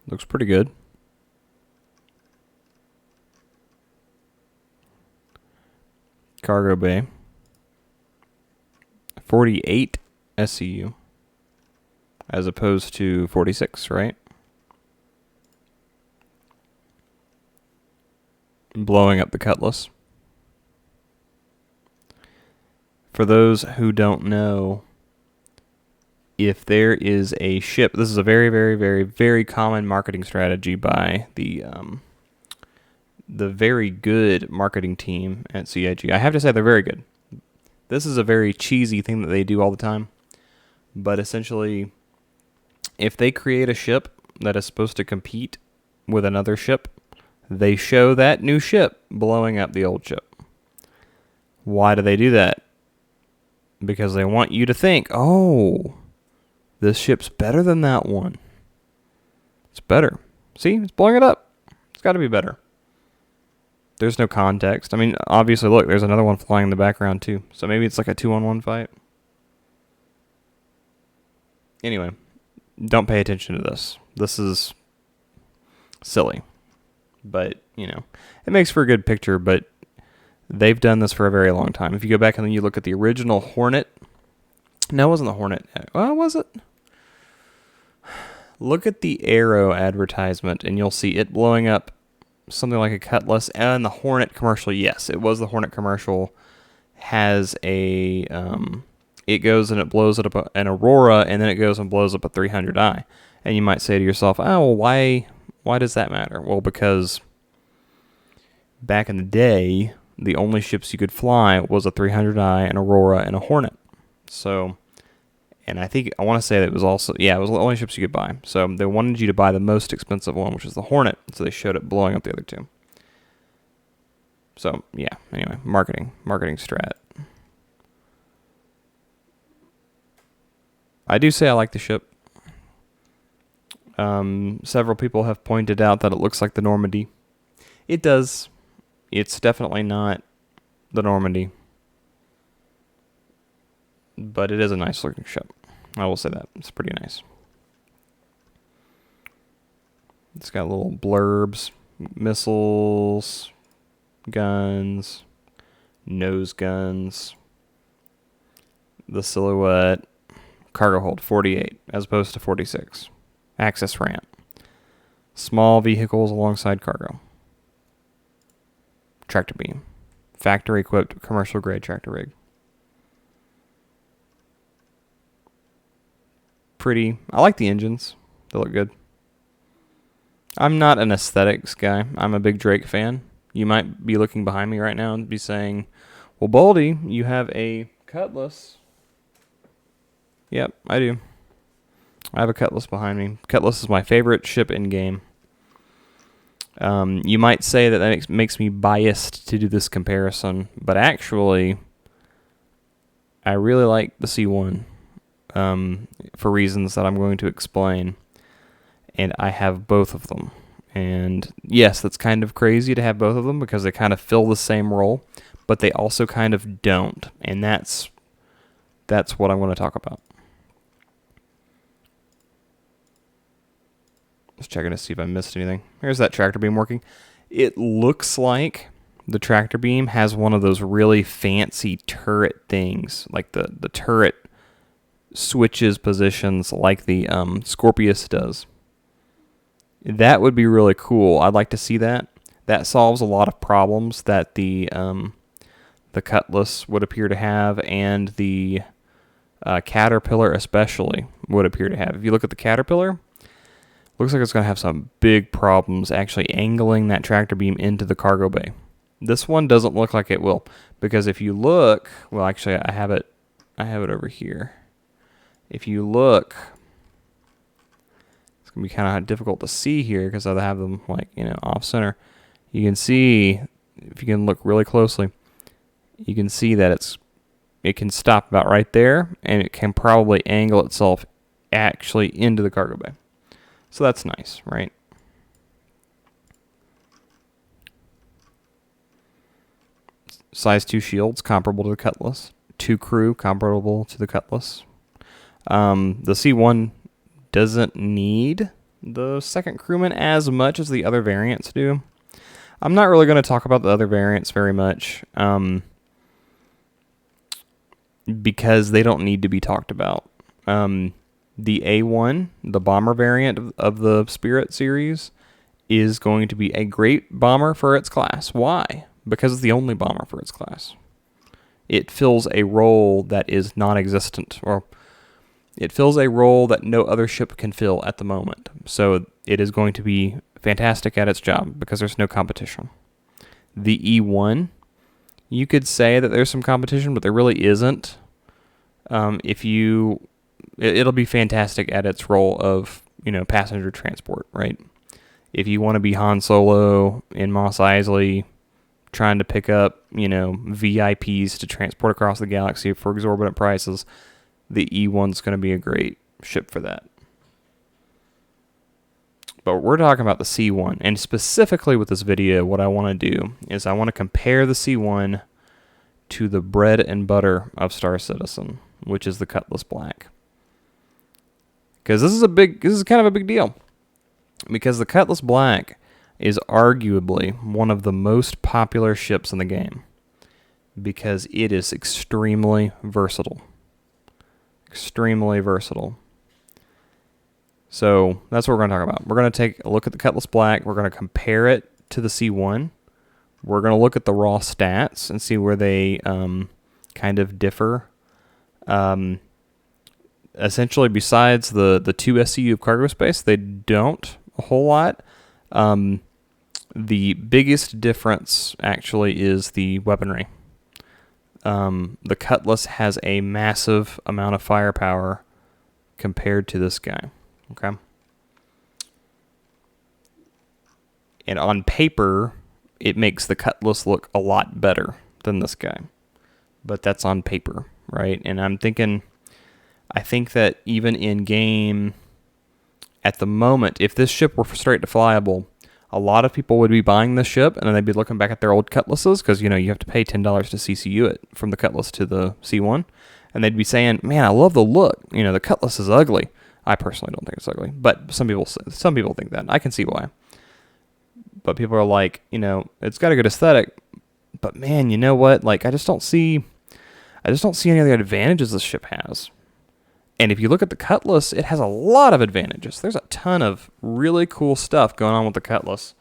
Looks pretty good. Cargo bay. 48 SCU. As opposed to 46, right? Blowing up the Cutlass. For those who don't know, if there is a ship, this is a very, very, very, very common marketing strategy by the very good marketing team at CIG. I have to say they're very good. This is a very cheesy thing that they do all the time. But essentially, if they create a ship that is supposed to compete with another ship, they show that new ship blowing up the old ship. Why do they do that? Because they want you to think, oh, this ship's better than that one. It's better. See, it's blowing it up. It's got to be better. There's no context. I mean, obviously, look, there's another one flying in the background, too. So maybe it's like a 2-on-1 fight. Anyway, don't pay attention to this. This is silly. But, you know, it makes for a good picture, but they've done this for a very long time. If you go back and then you look at the original Hornet. No, it wasn't the Hornet. Well, was it? Look at the Arrow advertisement, and you'll see it blowing up something like a Cutlass. And the Hornet commercial, yes, it was the Hornet commercial. Has a, it goes and it blows up an Aurora, and then it goes and blows up a 300i. And you might say to yourself, oh, well, why does that matter? Well, because back in the day, the only ships you could fly was a 300i, an Aurora, and a Hornet. So, and I want to say that it was also, it was the only ships you could buy. So they wanted you to buy the most expensive one, which is the Hornet. So they showed it blowing up the other two. So, yeah, anyway, marketing strat. I do say I like the ship. Several people have pointed out that it looks like the Normandy. It does. It's definitely not the Normandy. But it is a nice looking ship. I will say that. It's pretty nice. It's got little blurbs, missiles, guns, nose guns, the silhouette, cargo hold 48 as opposed to 46. Access ramp. Small vehicles alongside cargo. Tractor beam. Factory equipped commercial grade tractor rig. Pretty. I like the engines. They look good. I'm not an aesthetics guy. I'm a big Drake fan. You might be looking behind me right now and be saying, well, Baldy, you have a Cutlass. Yep, I do. I have a Cutlass behind me. Cutlass is my favorite ship in game. You might say that makes me biased to do this comparison, but actually, I really like the C1 for reasons that I'm going to explain, and I have both of them. And yes, that's kind of crazy to have both of them because they kind of fill the same role, but they also kind of don't, and that's what I'm going to talk about. Just checking to see if I missed anything. Here's that tractor beam working. It looks like the tractor beam has one of those really fancy turret things, like the turret switches positions like the Scorpius does. That would be really cool. I'd like to see that. That solves a lot of problems that the Cutlass would appear to have, and the Caterpillar especially would appear to have. If you look at the Caterpillar, looks like it's going to have some big problems actually angling that tractor beam into the cargo bay. This one doesn't look like it will, because if you look, well, actually, I have it over here. If you look, it's going to be kind of difficult to see here because I have them off center. You can see, if you can look really closely, you can see that it can stop about right there, and it can probably angle itself actually into the cargo bay. So that's nice, right? Size 2 shields, comparable to the Cutlass. 2 crew, comparable to the Cutlass. The C1 doesn't need the second crewman as much as the other variants do. I'm not really going to talk about the other variants very much because they don't need to be talked about. The A1, the bomber variant of the Spirit series, is going to be a great bomber for its class. Why? Because it's the only bomber for its class. It fills a role that is non-existent, or it fills a role that no other ship can fill at the moment. So it is going to be fantastic at its job because there's no competition. The E1, you could say that there's some competition, but there really isn't. It'll be fantastic at its role of, passenger transport, right? If you want to be Han Solo in Mos Eisley trying to pick up, VIPs to transport across the galaxy for exorbitant prices, the E1's going to be a great ship for that. But we're talking about the C1, and specifically with this video, what I want to do is I want to compare the C1 to the bread and butter of Star Citizen, which is the Cutlass Black. Because this is kind of a big deal. Because the Cutlass Black is arguably one of the most popular ships in the game. Because it is extremely versatile. Extremely versatile. So that's what we're going to talk about. We're going to take a look at the Cutlass Black. We're going to compare it to the C1. We're going to look at the raw stats and see where they kind of differ. Essentially, besides the 2 SCU of cargo space, they don't a whole lot. The biggest difference, actually, is the weaponry. The Cutlass has a massive amount of firepower compared to this guy. Okay. And on paper, it makes the Cutlass look a lot better than this guy. But that's on paper, right? And I think that even in game, at the moment, if this ship were straight to flyable, a lot of people would be buying this ship, and then they'd be looking back at their old Cutlasses, because, you have to pay $10 to CCU it from the Cutlass to the C1, and they'd be saying, man, I love the look. The Cutlass is ugly. I personally don't think it's ugly, but some people think that. I can see why. But people are like, it's got a good aesthetic, but man, you know what? Like, I just don't see any of the advantages this ship has. And if you look at the Cutlass, it has a lot of advantages. There's a ton of really cool stuff going on with the Cutlass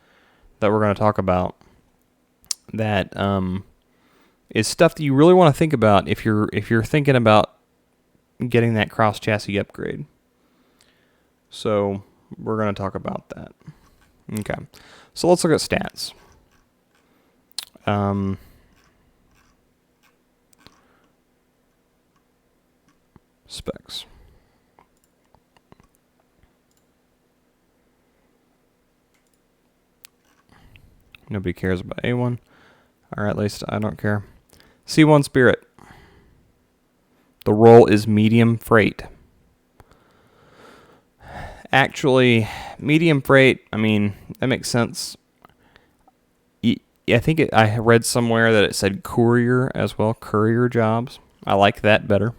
that we're going to talk about. That is stuff that you really want to think about if you're thinking about getting that cross chassis upgrade. So we're going to talk about that. Okay, so let's look at stats. Specs. Nobody cares about A1. Or at least I don't care. C1 Spirit. The role is medium freight. Actually, medium freight, that makes sense. I think I read somewhere that it said courier as well. Courier jobs. I like that better.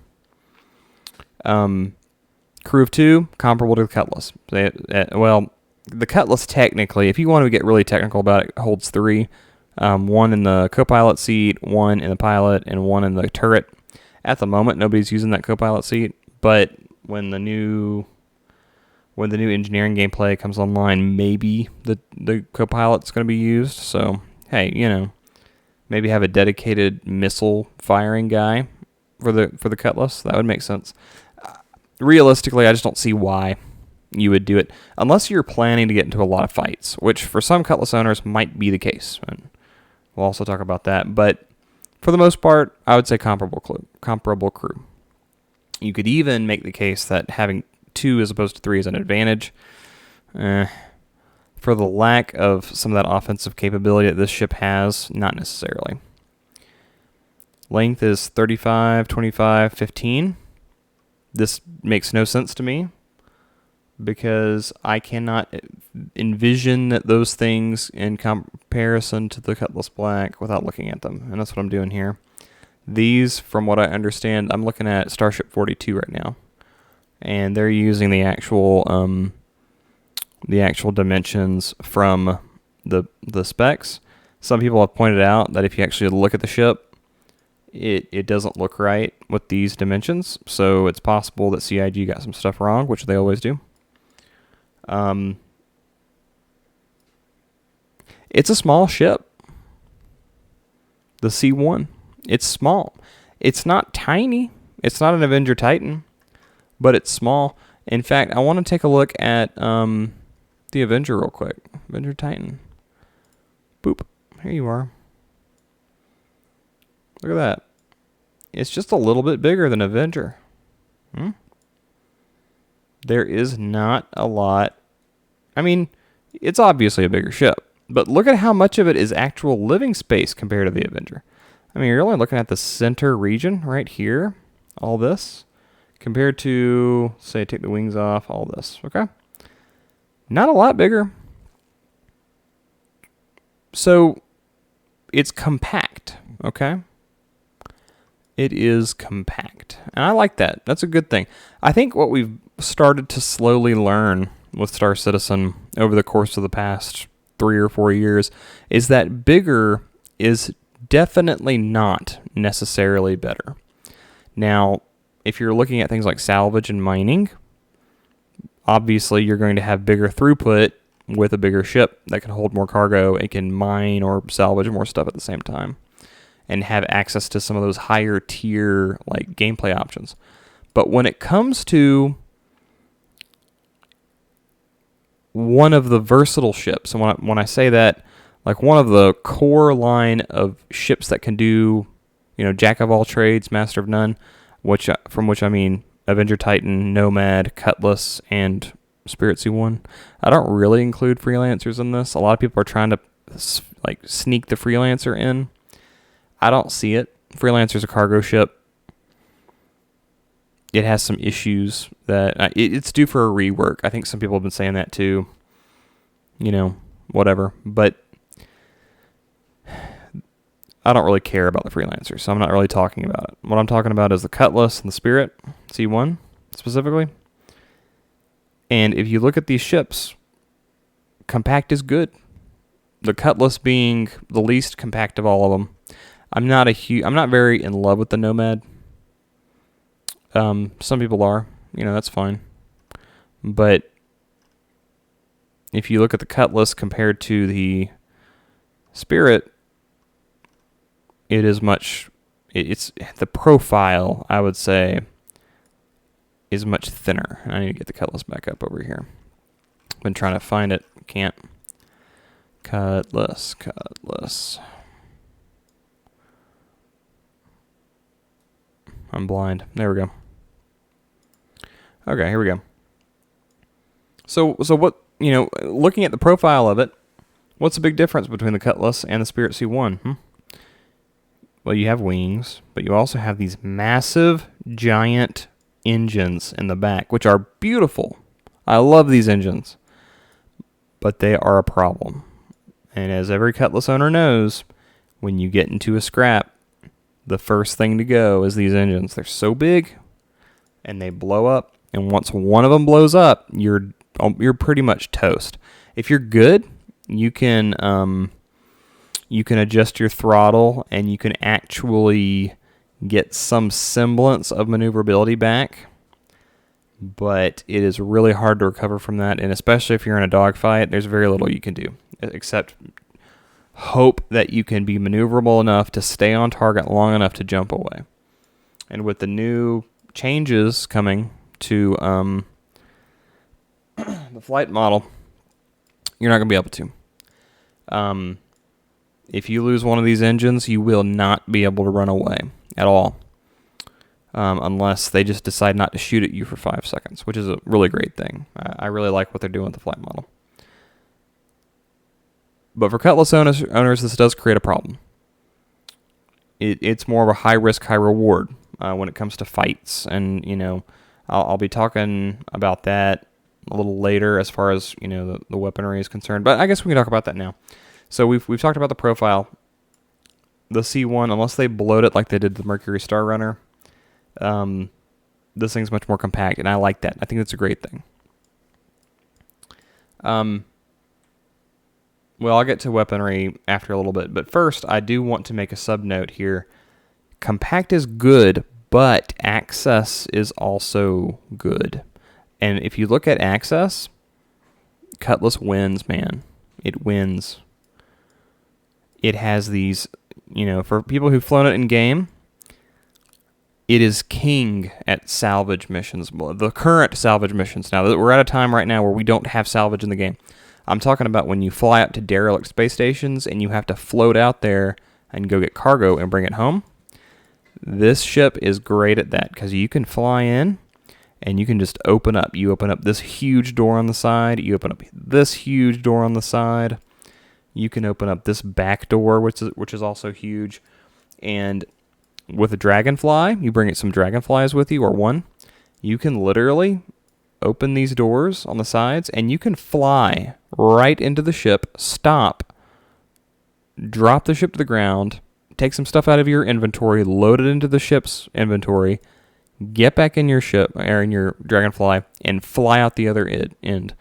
Crew of 2, comparable to the Cutlass. The Cutlass technically, if you want to get really technical about it, holds 3. 1 in the co-pilot seat, 1 in the pilot, and 1 in the turret. At the moment, nobody's using that co-pilot seat, but when the new engineering gameplay comes online, maybe the co-pilot's going to be used. So, hey, maybe have a dedicated missile firing guy for the Cutlass. That would make sense. Realistically, I just don't see why you would do it unless you're planning to get into a lot of fights, which for some Cutlass owners might be the case. And we'll also talk about that. But for the most part, I would say comparable crew. You could even make the case that having 2 as opposed to 3 is an advantage. For the lack of some of that offensive capability that this ship has, not necessarily. Length is 35, 25, 15. This makes no sense to me because I cannot envision those things in comparison to the Cutlass Black without looking at them, and that's what I'm doing here. These, from what I understand, I'm looking at Starship 42 right now. and they're using the actual dimensions from the specs. Some people have pointed out that if you actually look at the ship, it doesn't look right with these dimensions, so it's possible that CIG got some stuff wrong, which they always do. It's a small ship. The C1. It's small. It's not tiny. It's not an Avenger Titan, but it's small. In fact, I want to take a look at the Avenger real quick. Avenger Titan. Boop. Here you are. Look at that. It's just a little bit bigger than Avenger. There is not a lot. I mean, it's obviously a bigger ship, but look at how much of it is actual living space compared to the Avenger. I mean, you're only looking at the center region right here, all this, compared to, say, take the wings off, all this, okay? Not a lot bigger. So, it's compact, okay? It is compact, and I like that. That's a good thing. I think what we've started to slowly learn with Star Citizen over the course of the past 3 or 4 years is that bigger is definitely not necessarily better. Now, if you're looking at things like salvage and mining, obviously you're going to have bigger throughput with a bigger ship that can hold more cargo. It can mine or salvage more stuff at the same time and have access to some of those higher tier like gameplay options. But when it comes to one of the versatile ships, and when I say that, like one of the core line of ships that can do, jack of all trades, master of none, from which I mean Avenger Titan, Nomad, Cutlass, and Spirit C1. I don't really include freelancers in this. A lot of people are trying to sneak the freelancer in. I don't see it. Freelancer's a cargo ship. It has some issues that it's due for a rework. I think some people have been saying that too. Whatever. But I don't really care about the freelancer, so I'm not really talking about it. What I'm talking about is the Cutlass and the Spirit C1 specifically. And if you look at these ships, compact is good. The Cutlass being the least compact of all of them. I'm not very in love with the Nomad. Some people are, that's fine. But if you look at the Cutlass compared to the Spirit, it's the profile, I would say, is much thinner. I need to get the Cutlass back up over here. Been trying to find it, can't. Cutlass. I'm blind. There we go. Okay, here we go. So what, looking at the profile of it, what's the big difference between the Cutlass and the Spirit C1? Well, you have wings, but you also have these massive, giant engines in the back, which are beautiful. I love these engines, but they are a problem. And as every Cutlass owner knows, when you get into a scrap, the first thing to go is these engines. They're so big, and they blow up. And once one of them blows up, you're pretty much toast. If you're good, you can adjust your throttle, and you can actually get some semblance of maneuverability back. But it is really hard to recover from that, and especially if you're in a dogfight, there's very little you can do except hope that you can be maneuverable enough to stay on target long enough to jump away. And with the new changes coming to the flight model, you're not going to be able to. If you lose one of these engines, you will not be able to run away at all, unless they just decide not to shoot at you for 5 seconds, which is a really great thing. I really like what they're doing with the flight model. But for Cutlass owners, this does create a problem. It's more of a high risk, high reward when it comes to fights, and I'll be talking about that a little later as far as the weaponry is concerned. But I guess we can talk about that now. So we've talked about the profile. The C1, unless they bloat it like they did the Mercury Star Runner, this thing's much more compact, and I like that. I think that's a great thing. Well, I'll get to weaponry after a little bit, but first I do want to make a sub note here. Compact is good, but access is also good. And if you look at access, Cutlass wins, man. It wins. It has these, for people who've flown it in game, it is king at salvage missions. The current salvage missions. Now, we're at a time right now where we don't have salvage in the game. I'm talking about when you fly up to derelict space stations and you have to float out there and go get cargo and bring it home. This ship is great at that because you can fly in and you can just open up. You open up this huge door on the side. You open up this huge door on the side. You can open up this back door, which is also huge. And with a dragonfly, you bring some dragonflies with you, or one. You can literally open these doors on the sides, and you can fly right into the ship, stop, drop the ship to the ground, take some stuff out of your inventory, load it into the ship's inventory, get back in your ship, or in your dragonfly, and fly out the other end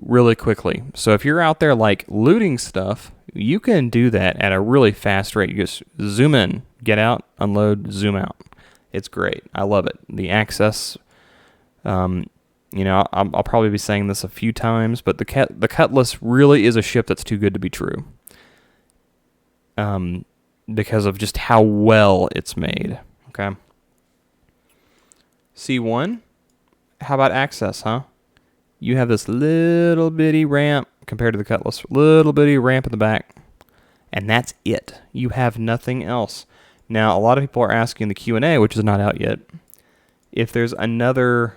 really quickly. So if you're out there like looting stuff, you can do that at a really fast rate. You just zoom in, get out, unload, zoom out. It's great. I love it. The access, I'll probably be saying this a few times, but the Cutlass really is a ship that's too good to be true. Because of just how well it's made. Okay. C1, how about access, huh? You have this little bitty ramp compared to the Cutlass. Little bitty ramp in the back. And that's it. You have nothing else. Now, a lot of people are asking the Q&A, which is not out yet, if there's another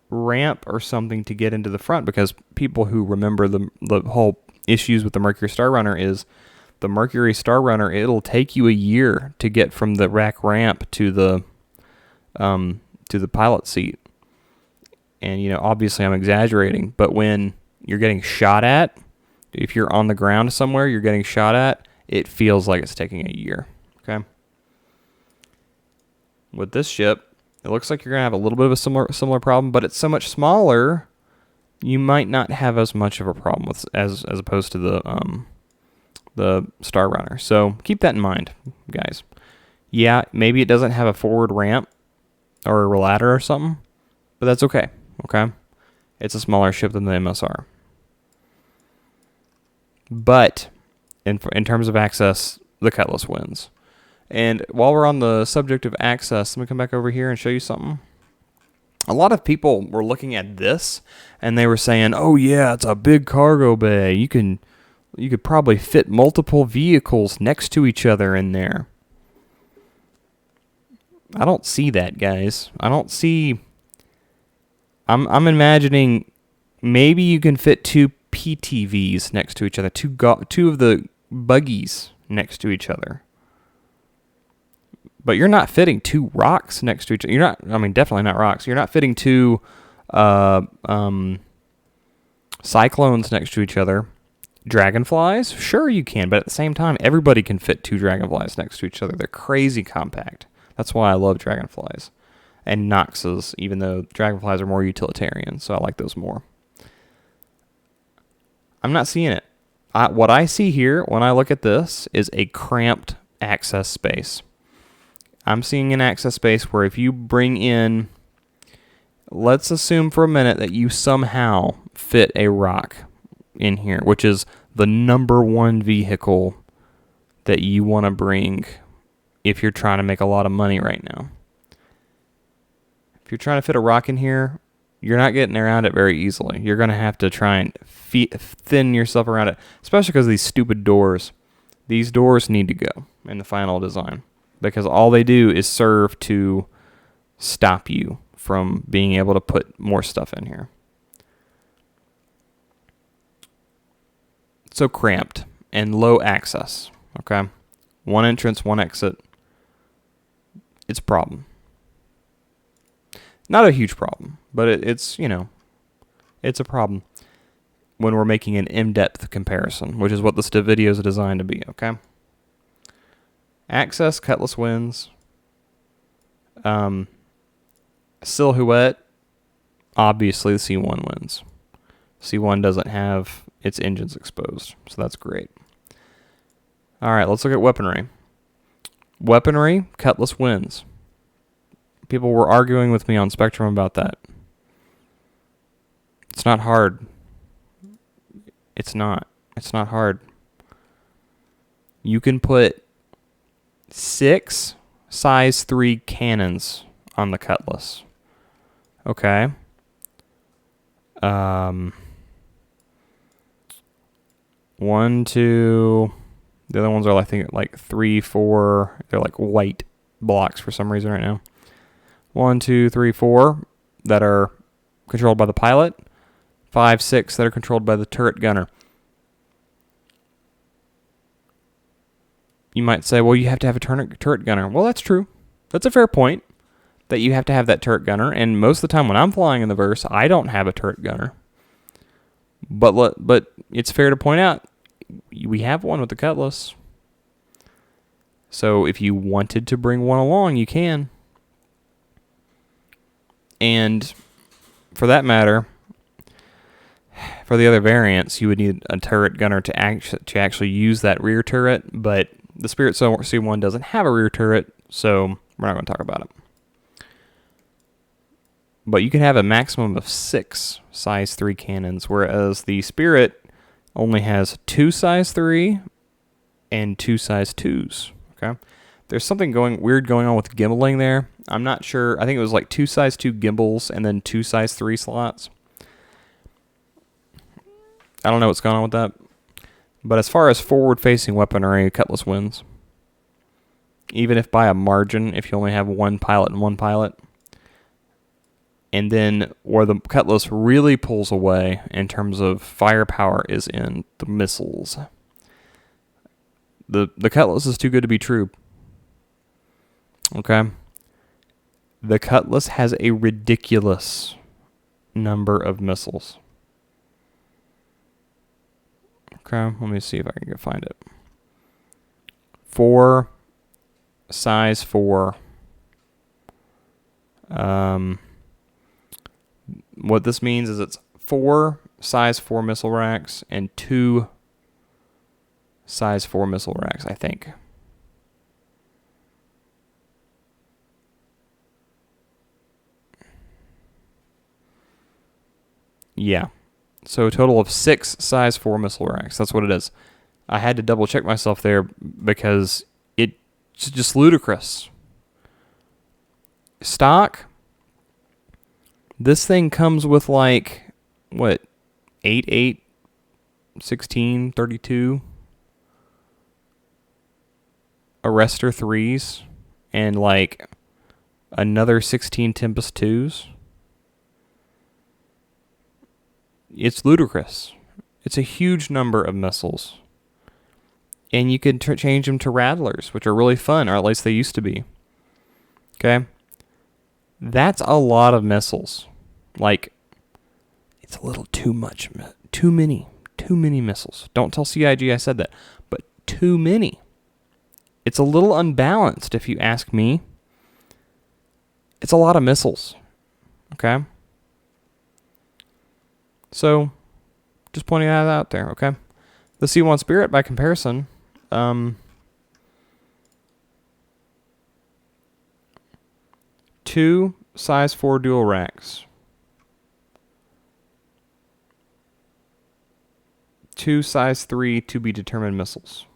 ramp or something to get into the front, because people who remember the whole issues with the Mercury Star Runner is the Mercury Star Runner, it'll take you a year to get from the rack ramp to the pilot seat. And, obviously I'm exaggerating, but when you're getting shot at, if you're on the ground somewhere, you're getting shot at, it feels like it's taking a year. Okay. With this ship, it looks like you're going to have a little bit of a similar problem, but it's so much smaller, you might not have as much of a problem with as opposed to the Star Runner. So keep that in mind, guys. Yeah, maybe it doesn't have a forward ramp or a ladder or something, but that's okay. Okay? It's a smaller ship than the MSR. But in terms of access, the Cutlass wins. And while we're on the subject of access, let me come back over here and show you something. A lot of people were looking at this, and they were saying, oh yeah, it's a big cargo bay. You could probably fit multiple vehicles next to each other in there. I don't see that, guys. I don't see... I'm imagining maybe you can fit two PTVs next to each other, two of the buggies next to each other. But you're not fitting two rocks next to each other. Definitely not rocks. You're not fitting two cyclones next to each other. Dragonflies? Sure you can, but at the same time, everybody can fit two dragonflies next to each other. They're crazy compact. That's why I love dragonflies. And Noxes, even though dragonflies are more utilitarian, so I like those more. I'm not seeing it. What I see here when I look at this is a cramped access space. I'm seeing an access space where if you bring in, let's assume for a minute that you somehow fit a rock in here, which is the number one vehicle that you want to bring if you're trying to make a lot of money right now. If you're trying to fit a rock in here, you're not getting around it very easily. You're going to have to try and thin yourself around it, especially because of these stupid doors. These doors need to go in the final design because all they do is serve to stop you from being able to put more stuff in here. So cramped and low access, okay? One entrance, one exit. It's a problem. Not a huge problem, but it's a problem when we're making an in-depth comparison, which is what this video is designed to be, okay? Access, Cutlass wins. Silhouette, obviously the C1 wins. C1 doesn't have its engines exposed, so that's great. All right, let's look at weaponry. Weaponry, Cutlass wins. People were arguing with me on Spectrum about that. It's not hard. It's not hard. You can put 6 size 3 cannons on the Cutlass. Okay. One, two. The other ones are, I think, like 3, 4. They're like white blocks for some reason right now. 1, 2, 3, 4 that are controlled by the pilot. 5, 6 that are controlled by the turret gunner. You might say, well, you have to have a turret gunner. Well, that's true. That's a fair point, that you have to have that turret gunner. And most of the time when I'm flying in the verse, I don't have a turret gunner. But it's fair to point out, we have one with the Cutlass. So if you wanted to bring one along, you can. And for that matter, for the other variants, you would need a turret gunner to actually use that rear turret, but the Spirit C1 doesn't have a rear turret, so we're not going to talk about it. But you can have a maximum of 6 size 3 cannons, whereas the Spirit only has 2 size 3 and 2 size 2s. Okay, there's something weird going on with gimbaling there. I'm not sure. I think it was like 2 size 2 gimbals and then 2 size 3 slots. I don't know what's going on with that. But as far as forward-facing weaponry, Cutlass wins. Even if by a margin, if you only have one pilot and one pilot. And then where the Cutlass really pulls away in terms of firepower is in the missiles. The Cutlass is too good to be true. Okay? The Cutlass has a ridiculous number of missiles. Okay, let me see if I can find it. 4 size 4. What this means is it's 4 size 4 missile racks and 2 size 4 missile racks, I think. Yeah. So a total of 6 size 4 missile racks. That's what it is. I had to double check myself there because it's just ludicrous. Stock, this thing comes with like, what, 8, 8, 16, 32 Arrestor 3s and like another 16 Tempest 2s. It's ludicrous. It's a huge number of missiles. And you can change them to Rattlers, which are really fun, or at least they used to be. Okay? That's a lot of missiles. Like, it's a little too much. Too many missiles. Don't tell CIG I said that. But too many. It's a little unbalanced, if you ask me. It's a lot of missiles. Okay? So, just pointing that out there, okay? The C1 Spirit, by comparison, 2 size 4 dual racks, 2 size 3 to be determined missiles.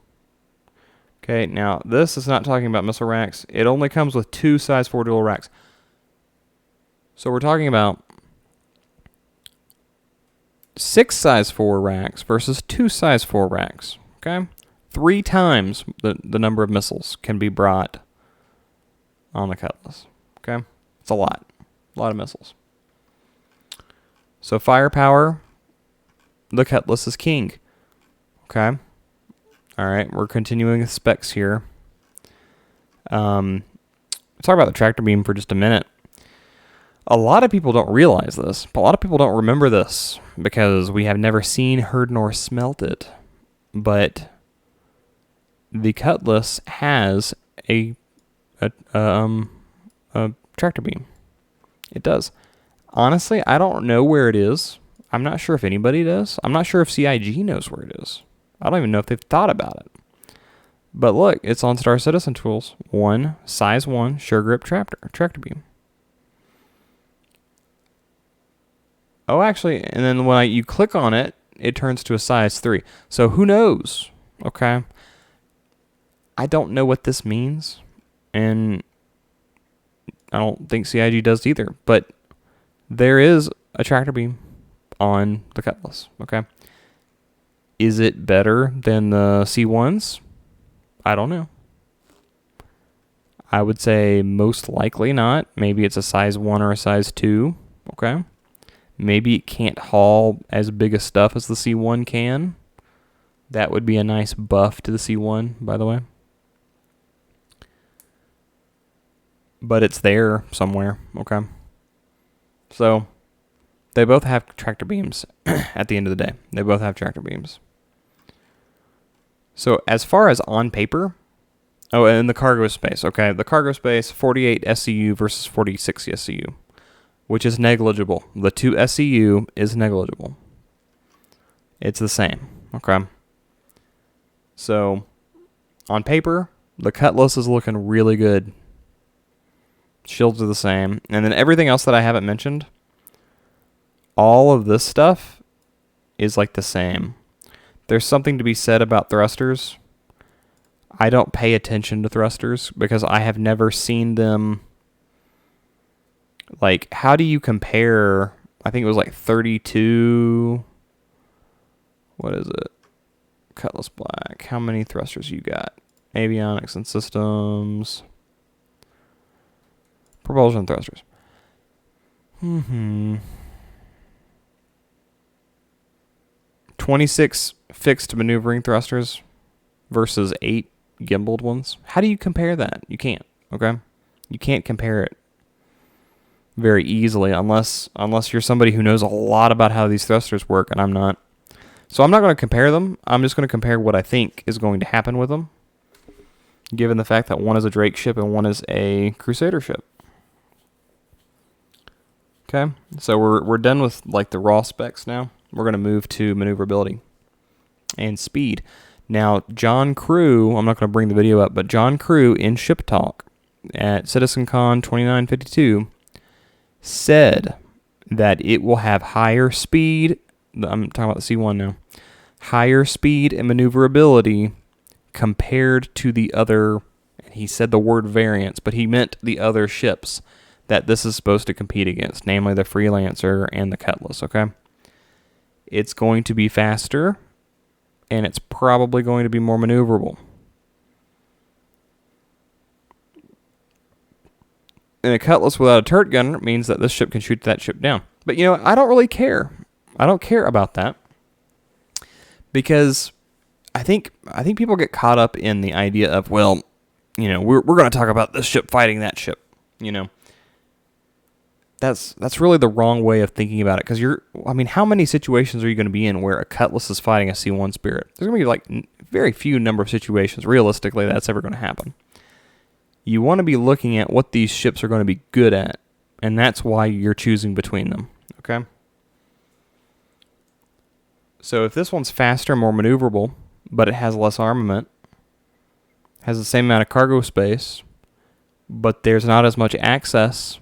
Okay, now this is not talking about missile racks. It only comes with 2 size 4 dual racks. So we're talking about 6 size 4 racks versus 2 size 4 racks. Okay? 3 times the number of missiles can be brought on the Cutlass. Okay? It's a lot. A lot of missiles. So firepower, the Cutlass is king. Okay? Alright, we're continuing with specs here. Let's talk about the tractor beam for just a minute. A lot of people don't realize this. A lot of people don't remember this because we have never seen, heard, nor smelt it. But the Cutlass has a tractor beam. It does. Honestly, I don't know where it is. I'm not sure if anybody does. I'm not sure if CIG knows where it is. I don't even know if they've thought about it. But look, it's on Star Citizen Tools. Size 1 sure grip tractor beam. Oh, actually, and then when you click on it, it turns to a size 3. So who knows? Okay. I don't know what this means, and I don't think CIG does either. But there is a tractor beam on the Cutlass. Okay. Is it better than the C1s? I don't know. I would say most likely not. Maybe it's a size 1 or a size 2. Okay. Maybe it can't haul as big a stuff as the C1 can. That would be a nice buff to the C1, by the way. But it's there somewhere. Okay. So they both have tractor beams at the end of the day. They both have tractor beams. So as far as on paper, and the cargo space, okay, the cargo space, 48 SCU versus 46 SCU, which is negligible. The 2 SCU is negligible. It's the same, okay? So on paper, the Cutlass is looking really good. Shields are the same. And then everything else that I haven't mentioned, all of this stuff is like the same. There's something to be said about thrusters. I don't pay attention to thrusters because I have never seen them. Like, how do you compare? I think it was like 32. What is it? Cutlass Black. How many thrusters you got? Avionics and systems. Propulsion thrusters. 26 fixed maneuvering thrusters versus 8 gimbaled ones. How do you compare that? You can't, okay? You can't compare it very easily unless you're somebody who knows a lot about how these thrusters work, and I'm not. So I'm not going to compare them. I'm just going to compare what I think is going to happen with them, given the fact that one is a Drake ship and one is a Crusader ship. Okay, so we're done with like the raw specs now. We're going to move to maneuverability and speed. Now, John Crew, I'm not going to bring the video up, but John Crew in Ship Talk at CitizenCon 2952 said that it will have higher speed. I'm talking about the C1 now. Higher speed and maneuverability compared to the other, he said the word variants, but he meant the other ships that this is supposed to compete against, namely the Freelancer and the Cutlass, okay? It's going to be faster, and it's probably going to be more maneuverable. And a Cutlass without a turret gunner means that this ship can shoot that ship down. But, you know, I don't really care. I don't care about that. Because I think people get caught up in the idea of, well, you know, we're going to talk about this ship fighting that ship, you know. That's really the wrong way of thinking about it, because how many situations are you going to be in where a Cutlass is fighting a C1 Spirit? There's going to be like very few number of situations, realistically, that's ever going to happen. You want to be looking at what these ships are going to be good at, and that's why you're choosing between them, okay? So if this one's faster, more maneuverable, but it has less armament, has the same amount of cargo space, but there's not as much access,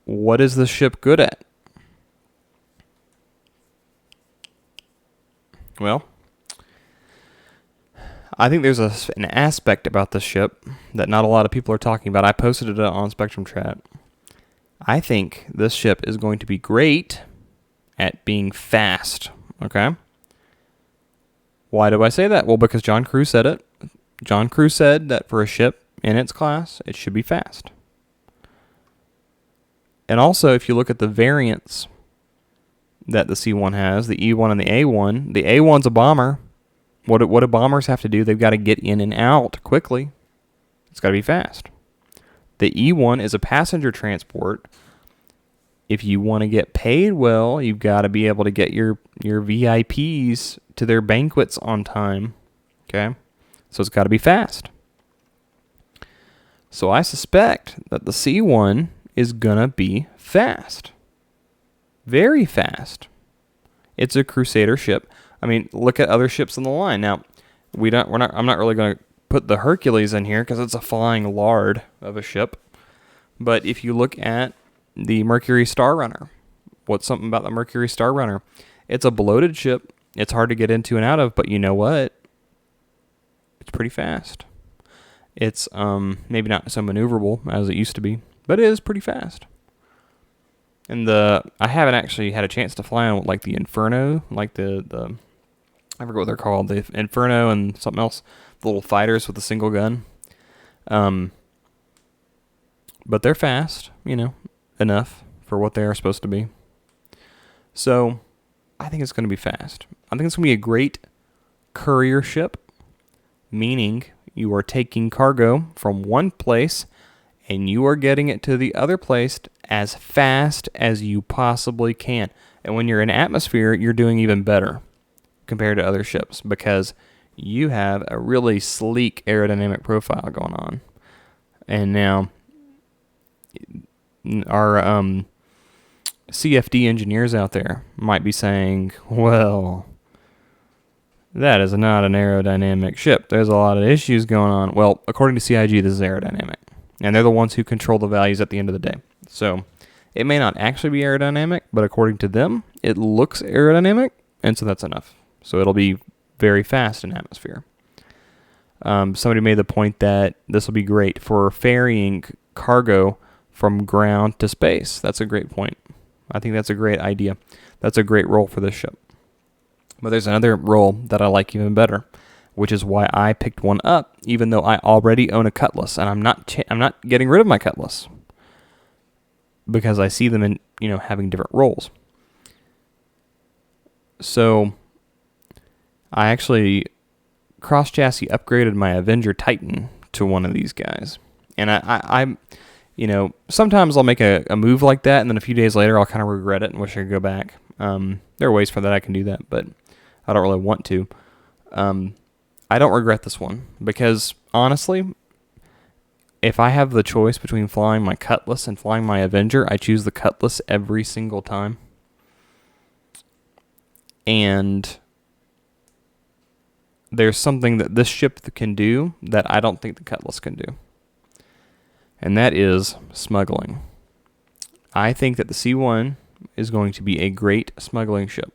what is this ship good at? Well, I think there's an aspect about this ship that not a lot of people are talking about. I posted it on Spectrum Chat. I think this ship is going to be great at being fast, okay? Why do I say that? Well, because John Crew said it. John Crew said that for a ship in its class, it should be fast. And also, if you look at the variants that the C1 has, the E1 and the A1's a bomber. What do bombers have to do? They've got to get in and out quickly. It's got to be fast. The E1 is a passenger transport. If you want to get paid well, you've got to be able to get your VIPs to their banquets on time. Okay? So it's got to be fast. So I suspect that the C1 is going to be fast. Very fast. It's a Crusader ship. I mean, look at other ships in the line. Now, I'm not really going to put the Hercules in here because it's a flying lard of a ship. But if you look at the Mercury Star Runner, what's something about the Mercury Star Runner? It's a bloated ship. It's hard to get into and out of, but you know what? It's pretty fast. It's maybe not so maneuverable as it used to be, but it is pretty fast. And I haven't actually had a chance to fly on like the Inferno, like the I forget what they're called, the Inferno and something else, the little fighters with a single gun. But they're fast, enough for what they are supposed to be. So I think it's going to be fast. I think it's going to be a great courier ship, meaning you are taking cargo from one place and you are getting it to the other place as fast as you possibly can. And when you're in atmosphere, you're doing even better compared to other ships because you have a really sleek aerodynamic profile going on. And now our CFD engineers out there might be saying, well, that is not an aerodynamic ship. There's a lot of issues going on. Well, according to CIG, this is aerodynamic. And they're the ones who control the values at the end of the day. So it may not actually be aerodynamic, but according to them, it looks aerodynamic, and so that's enough. So it'll be very fast in atmosphere. Somebody made the point that this will be great for ferrying cargo from ground to space. That's a great point. I think that's a great idea. That's a great role for this ship. But there's another role that I like even better, which is why I picked one up, even though I already own a Cutlass, and I'm not getting rid of my Cutlass because I see them in having different roles. So I actually cross-chassis upgraded my Avenger Titan to one of these guys, and I sometimes I'll make a move like that, and then a few days later I'll kind of regret it and wish I could go back. There are ways for that I can do that, but I don't really want to. I don't regret this one because, honestly, if I have the choice between flying my Cutlass and flying my Avenger, I choose the Cutlass every single time. And there's something that this ship can do that I don't think the Cutlass can do. And that is smuggling. I think that the C1 is going to be a great smuggling ship.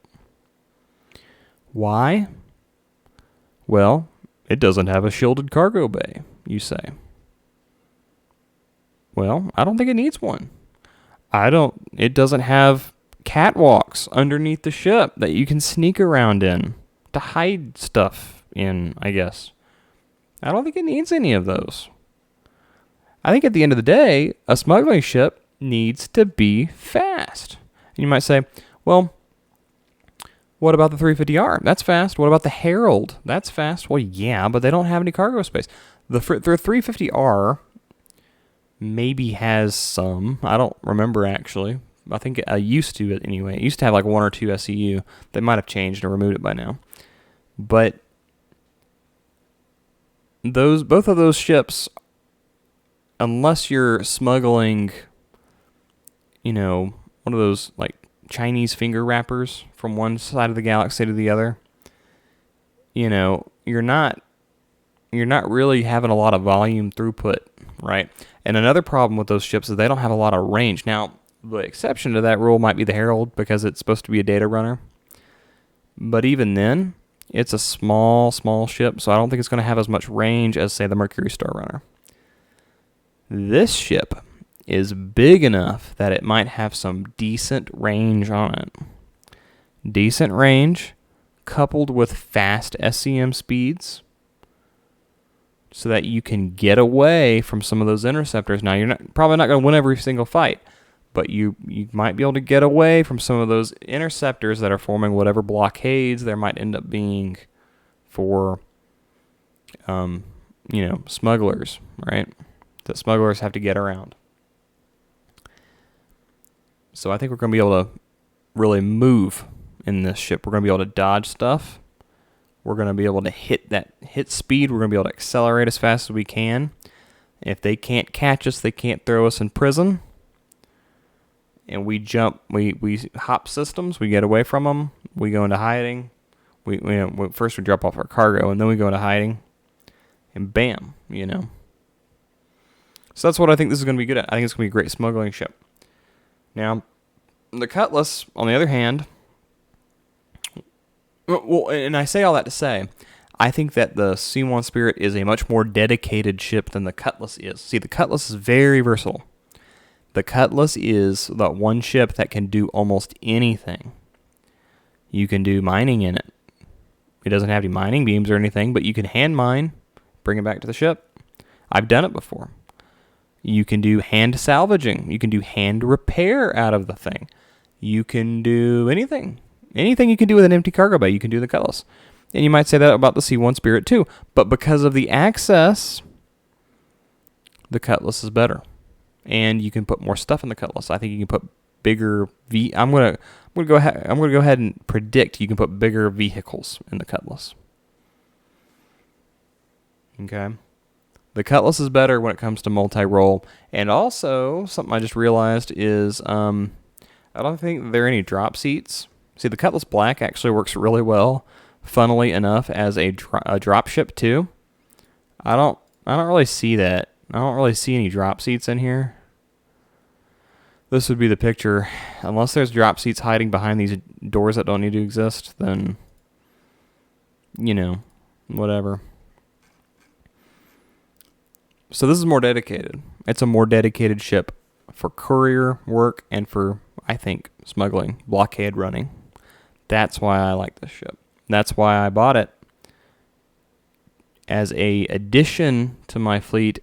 Why? Well, it doesn't have a shielded cargo bay, you say. Well, I don't think it needs one. It doesn't have catwalks underneath the ship that you can sneak around in to hide stuff in, I guess. I don't think it needs any of those. I think at the end of the day, a smuggling ship needs to be fast. And you might say, well, what about the 350R? That's fast. What about the Herald? That's fast. Well, yeah, but they don't have any cargo space. The 350R maybe has some. I don't remember, actually. I think it used to anyway. It used to have like 1 or 2 SEU. They might have changed and removed it by now. But both of those ships, unless you're smuggling, one of those like Chinese finger wrappers from one side of the galaxy to the other, you're not really having a lot of volume throughput, right? And another problem with those ships is they don't have a lot of range. Now, the exception to that rule might be the Herald because it's supposed to be a data runner. But even then, it's a small ship, so I don't think it's going to have as much range as, say, the Mercury Star Runner. This ship is big enough that it might have some decent range on it. Decent range coupled with fast SCM speeds so that you can get away from some of those interceptors. Now, you're probably not going to win every single fight, but you might be able to get away from some of those interceptors that are forming whatever blockades there might end up being for, smugglers, right? That smugglers have to get around. So I think we're going to be able to really move in this ship. We're going to be able to dodge stuff. We're going to be able to hit speed. We're going to be able to accelerate as fast as we can. If they can't catch us, they can't throw us in prison. And we hop systems. We get away from them. We go into hiding. First we drop off our cargo, and then we go into hiding. And bam, So that's what I think this is going to be good at. I think it's going to be a great smuggling ship. Now, the Cutlass, on the other hand, well, and I say all that to say, I think that the C1 Spirit is a much more dedicated ship than the Cutlass is. See, the Cutlass is very versatile. The Cutlass is the one ship that can do almost anything. You can do mining in it. It doesn't have any mining beams or anything, but you can hand mine, bring it back to the ship. I've done it before. You can do hand salvaging. You can do hand repair out of the thing. You can do anything. Anything you can do with an empty cargo bay, you can do the Cutlass. And you might say that about the C1 Spirit too. But because of the access, the Cutlass is better. And you can put more stuff in the Cutlass. I think you can put bigger I'm gonna go ahead and predict you can put bigger vehicles in the Cutlass. Okay. The Cutlass is better when it comes to multi-role. And also, something I just realized is I don't think there are any drop seats. See, the Cutlass Black actually works really well, funnily enough, as a drop ship too. I don't really see that. I don't really see any drop seats in here. This would be the picture. Unless there's drop seats hiding behind these doors that don't need to exist, then, whatever. So this is more dedicated. It's a more dedicated ship for courier work and for, I think, smuggling, blockade running. That's why I like this ship. That's why I bought it as a addition to my fleet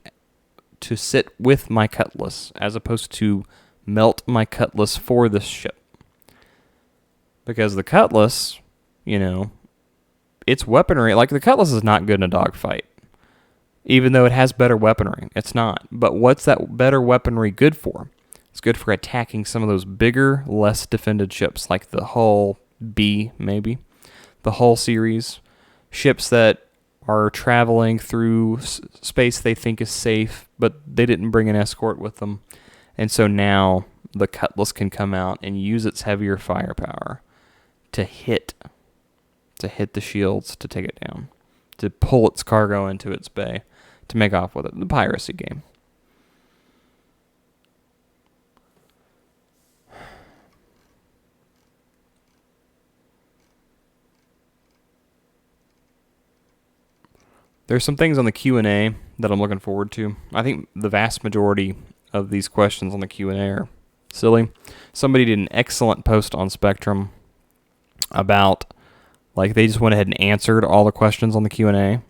to sit with my Cutlass, as opposed to melt my Cutlass for this ship. Because the Cutlass, its weaponry, like the Cutlass is not good in a dogfight. Even though it has better weaponry, it's not. But what's that better weaponry good for? It's good for attacking some of those bigger, less defended ships, like the Hull B, maybe. The Hull series. Ships that are traveling through space they think is safe, but they didn't bring an escort with them. And so now the Cutlass can come out and use its heavier firepower to hit the shields, to take it down, to pull its cargo into its bay, to make off with it. The piracy game. There's some things on the Q&A that I'm looking forward to. I think the vast majority of these questions on the Q&A are silly. Somebody did an excellent post on Spectrum about, they just went ahead and answered all the questions on the Q&A,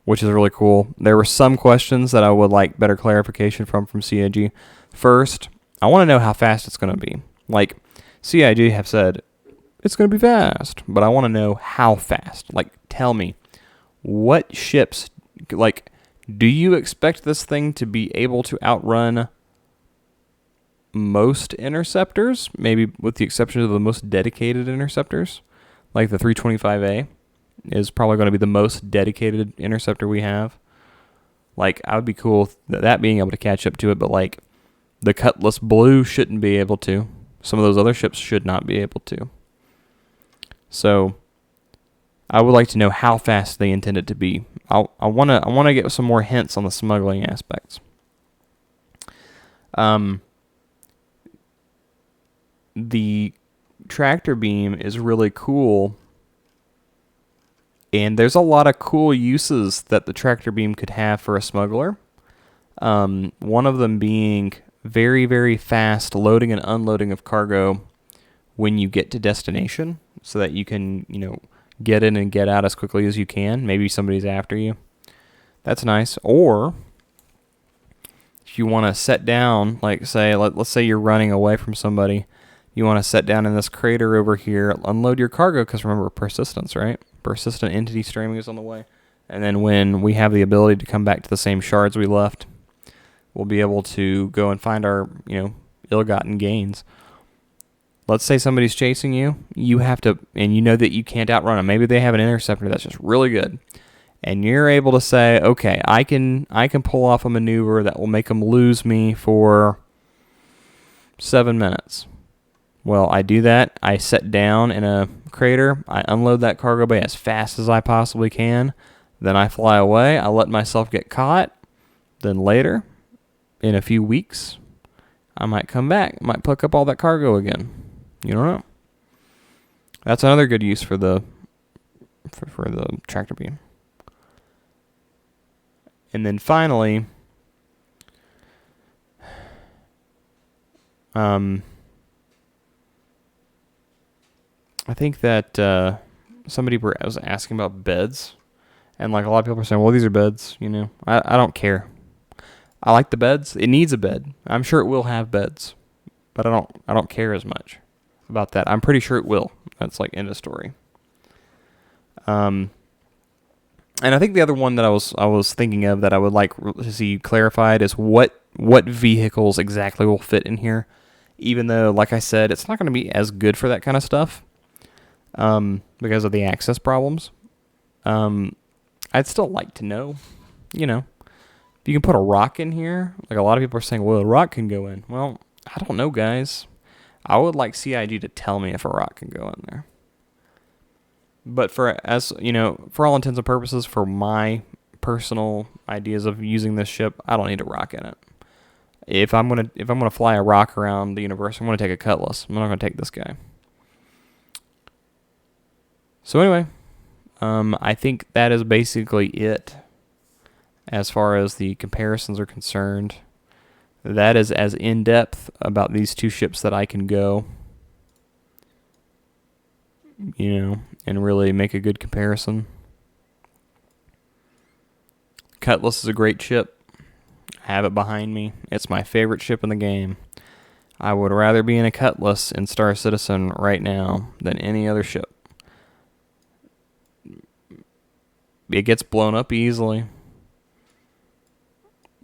which is really cool. There were some questions that I would like better clarification from CIG. First, I want to know how fast it's going to be. CIG have said, it's going to be fast, but I want to know how fast. Tell me, what ships, do you expect this thing to be able to outrun most interceptors? Maybe with the exception of the most dedicated interceptors? Like the 325A is probably going to be the most dedicated interceptor we have. I would be cool with that being able to catch up to it, but the Cutlass Blue shouldn't be able to. Some of those other ships should not be able to. So I would like to know how fast they intend it to be. I want to get some more hints on the smuggling aspects. The tractor beam is really cool, and there's a lot of cool uses that the tractor beam could have for a smuggler. One of them being very, very fast loading and unloading of cargo when you get to destination, so that you can, get in and get out as quickly as you can. Maybe somebody's after you. That's nice. Or if you want to set down, let's say you're running away from somebody, you want to set down in this crater over here, unload your cargo, because remember, persistence, right? Persistent entity streaming is on the way. And then when we have the ability to come back to the same shards we left, we'll be able to go and find our, ill-gotten gains. Let's say somebody's chasing you. You have to, and you know that you can't outrun them. Maybe they have an interceptor that's just really good. and you're able to say, okay, I can pull off a maneuver that will make them lose me for 7 minutes. Well, I do that. I set down in a crater. I unload that cargo bay as fast as I possibly can. Then I fly away. I let myself get caught. Then later, in a few weeks, I might come back. Might pick up all that cargo again. You don't know. That's another good use for the tractor beam. And then finally, I think that somebody was asking about beds, and like a lot of people are saying, well, these are beds, you know. I don't care. I like the beds. It needs a bed. I'm sure it will have beds, but I don't care as much about that. I'm pretty sure it will. That's like end of story. And I think the other one that I was thinking of that I would like to see clarified is what vehicles exactly will fit in here. Even though, like I said, it's not going to be as good for that kind of stuff because of the access problems. I'd still like to know, you know, if you can put a rock in here. Like a lot of people are saying, well, a rock can go in. Well, I don't know, guys. I would like CIG to tell me if a rock can go in there. But for all intents and purposes, for my personal ideas of using this ship, I don't need a rock in it. If I'm gonna fly a rock around the universe, I'm gonna take a Cutlass. I'm not gonna take this guy. So anyway, I think that is basically it as far as the comparisons are concerned. That is as in depth about these two ships that I can go. You know, and really make a good comparison. Cutlass is a great ship. I have it behind me. It's my favorite ship in the game. I would rather be in a Cutlass in Star Citizen right now than any other ship. It gets blown up easily.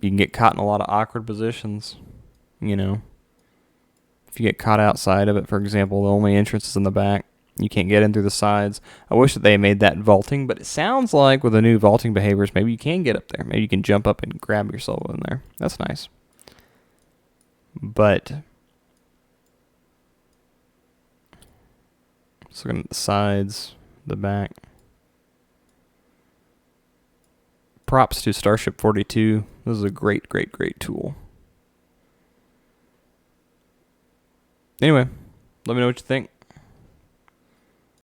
You can get caught in a lot of awkward positions, you know. If you get caught outside of it, for example, the only entrance is in the back. You can't get in through the sides. I wish that they made that vaulting, but it sounds like with the new vaulting behaviors, maybe you can get up there. Maybe you can jump up and grab yourself in there. That's nice. But just looking at the sides, the back. Props to Starship 42. This is a great, great, great tool. Anyway, let me know what you think.